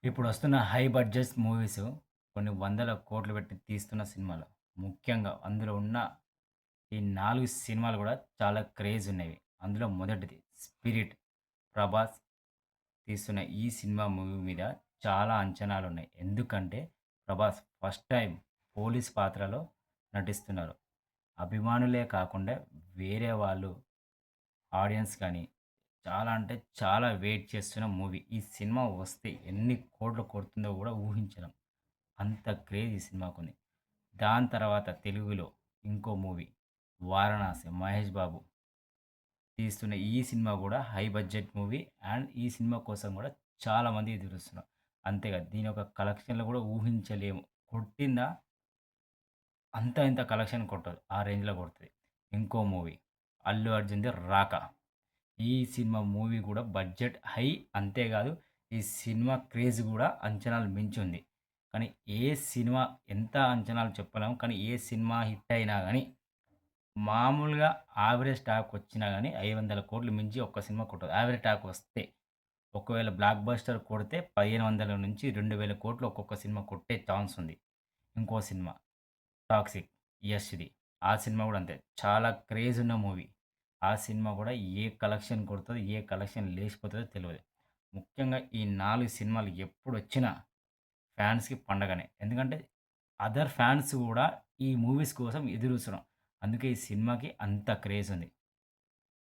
ఇప్పుడొస్తున్న high budget movies కొన్ని వందల కోట్లు పెట్టి తీస్తున్న సినిమాలు. ముఖ్యంగా అందులో ఉన్న ఈ 4 సినిమాలు గూడా చాలా క్రేజ్ ఉన్నవి. అందులో మొదటిది 'స్పిరిట్'. ప్రభాస్ తీస్తున్న ఈ సినిమా మూవీ మీద చాలా అంచనాలున్నాయి. ఎందుకంటే ప్రభాస్ ఫస్ట్ టైమ్ పోలీస్ పాత్రలో నటిస్తున్నారు. అభిమానులే కాకుండా వేరే వాళ్ళు ఆడియన్స్ గాని చాలా అంటే చాలా వెయిట్ చేస్తున్న మూవీ. ఈ సినిమా వస్తే ఎన్ని కోట్లు కొడుతుందో గూడా ఊహించలేం. అంత క్రేజ్ ఈ సినిమాకుంది. దాని తర్వాత తెలుగులో ఇంకో మూవీ 'వారణాసి' మహేష్ బాబు తీస్తున్న ఈ సినిమా గూడా హై బడ్జెట్ మూవీ. అండ్ ఈ సినిమా కోసం గూడా చాలామంది ఎదురుస్తున్నారు. అంతేకాదు దీని యొక్క కలెక్షన్‌లు గూడా ఊహించలేము. కొట్టిందా అంత ఇంత కలెక్షన్ కొట్టదు. ఆ రేంజ్‌లో కొడతది. ఇంకో మూవీ 'అల్లు అర్జున్‌ది 'రాక'. ఈ సినిమా మూవీ గూడా బడ్జెట్ హై. అంతేగాదు ఈ సినిమా క్రేజ్ గూడా అంచనాలు మించుంది. కానీ ఏ సినిమా ఎంత అంచనాలు చెప్పలేము. కానీ ఏ సినిమా హిట్ అయినా గాని మామూలుగా యావరేజ్ టాకొచ్చినా గాని 500,00,00,000 మించి ఒక్క సినిమా కొట్టదు. యావరేజ్ టాకొస్తే. ఒకవేళ బ్లాక్ బస్టర్ కొడితే 1500-2000,00,00,000 ఒక్కొక్క సినిమా కొట్టే ఛాన్స్ ఉంది. ఇంకో సినిమా 'టాక్సిక్' యష్‌ది. ఆ సినిమా గూడా అంతే. చాలా క్రేజ్ ఉన్న మూవీ. ఆ సినిమా గూడా ఏ కలెక్షన్ కొడతదో, ఏ కలెక్షన్ లేచిపోతదో తెలవదు. ముఖ్యంగా ఈ 4 సినిమాలు ఎప్పుడొచ్చినా ఫ్యాన్స్‌కి పండగనే. ఎందుకంటే అదర్ ఫ్యాన్స్ గూడా ఈ మూవీస్ కోసం ఎదురు చూస్తున్నాం. అందుకే ఈ సినిమాకి అంత క్రేజ్ ఉంది.